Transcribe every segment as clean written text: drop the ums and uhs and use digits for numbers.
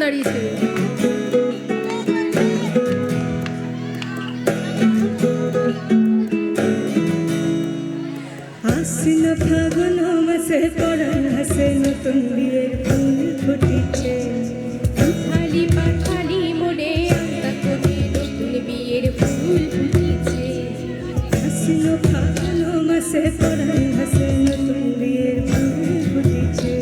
দাঁড়িয়েছে। আশ্বিন ফাগুন মাসে পরাণ হাসে নতুন বিয়ের ফুল ফুটিছে। উথালি পাথালি মনে আলতা করে নতুন বিয়ের ফুল ফুটিছে। আশ্বিন ফাগুন মাসে পরাণ হাসে নতুন বিয়ের ফুল ফুটিছে।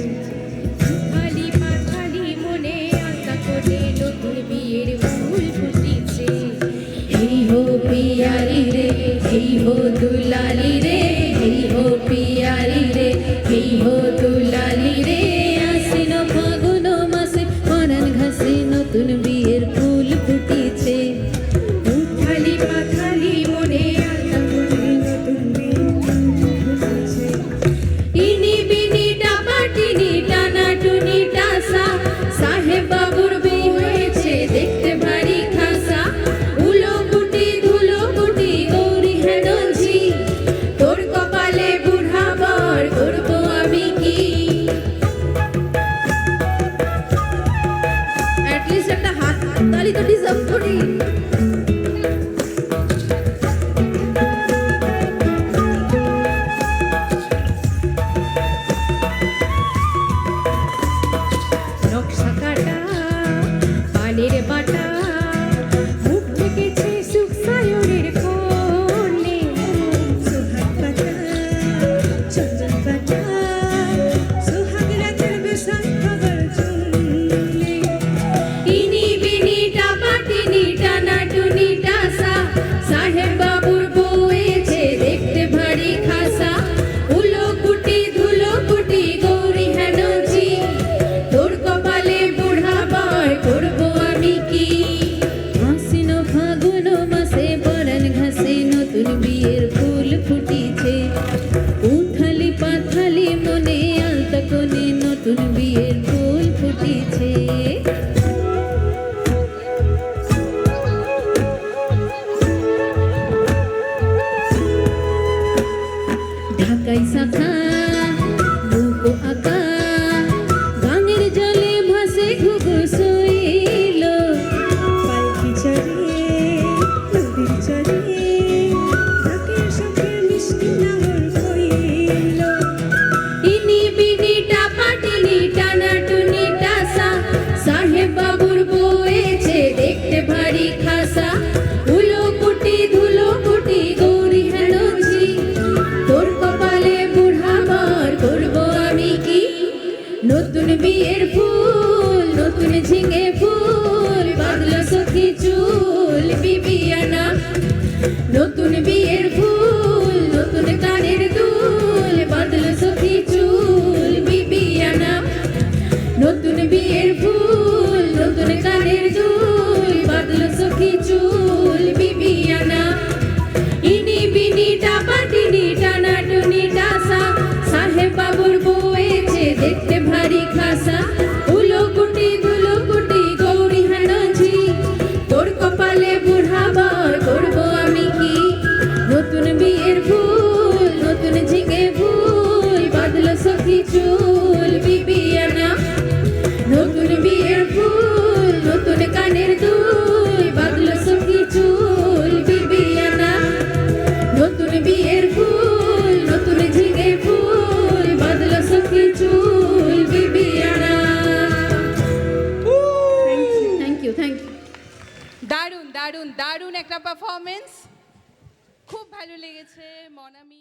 উথালি পাথালি মনে আলতা করে নতুন বিয়ের ফুল ফুটিছে। এই হো পিয়ারি রে, এই হো দুলালি রে, এই হো পিয়ারি রে, এই হো দুলালি রে। আশ্বিন ফাগুন মাসে পরাণ ঘাসে নতুন বিয়ের ফুল ফুটিছে। উথালি পাথালি মনে আলতা করে নতুন বিয়ের ফুল ফুটিছে। ইনি বিনি ডাবাটিনি টানা টুনি টাসা, সাহেব বাবুর বিয়ে হয়েছে দেখতে ভারী খাসা। উলো কুটি ধুলো কুটি গৌরী হেনঝি, তোর কপালে বুড়া বর করবো আমি কি। অ্যাটলিস্ট একটা হাত তালি তো ডিজার্ভ করি। নকশা কাটা পানের বাটা, মুখ থেকেছে সুখ সায়রের কোণে। সোহাগ পাতা চন্দন পাতা, সোহাগ রাতের বেশাল খবর শুনলে। ইনি বিনি ডাবাটিনি টানা টুনি টাসা, সাহেব বাবুর বউয়েছে দেখতে ভারী খাসা। উলো কুটি ধুলো কুটি গৌরী হেনঝি, তোর কপালে বুড়া বর করবো আমি কি। আশ্বিন ফাগুন মাসে পরাণ ঘাসে নতুন বিয়ের ফুল ফুটিছে। উথালি পাথালি মনে আলতা কোণে নতুন বিয়ের ফুল ফুটিছে। ঢাকাই শাখা বুকো আঁকা, গানের জলে ভাসে ঘুঘু শৈল। পালকি চড়ে নদীর চড়ে, ঢাকের সাথে মিষ্টি নাঙল কইল। ইনি বিনি ডাপাটিনি টানা টুনি টাসা, সাহেব বাবুর বউয়েছে দেখতে ভারী খাসা। উলো কুটি ধুলো কুটি গৌরী হেনঝি, তোর কপালে বুড়া বর করবো আমি কি। নতুন বিয়ের ফুল নতুন ঝিঙে ফুল, বাদল সখী চুল বিবিয়ানা। নতুন বিয়ের ফুল নতুন কানের দুল, বাদল সখী চুল বিবিয়ানা। নতুন বিয়ের ফুল নতুন কানের দুল, বাদল সখী চুল বিবিয়ানা। ইনি বিনি ডাবাটিনি টানা টুনি টাসা, সাহেব বাবুর বউয়েছে দেখতে ভারী খাসা। উলো কুটি ধুলো কুটি গৌরী হেনঝি, তোর কপালে বুড়া বর করবো আমি কি। নতুন বিয়ের ফুল নতুন ঝিঙে ফুল, বাদল সখী চুল বিবিয়ানা। নতুন বিয়ের ফুল নতুন কানের দুল, বাদল সখী চুল বিবিয়ানা। নতুন বিয়ের ফুল নতুন ঝিঙে ফুল, বাদল সখী চুল বিবিয়ানা। Thank you thank you. দারুণ দারুণ দারুণ একটা পারফরমেন্স, খুব ভালো লেগেছে মনামি।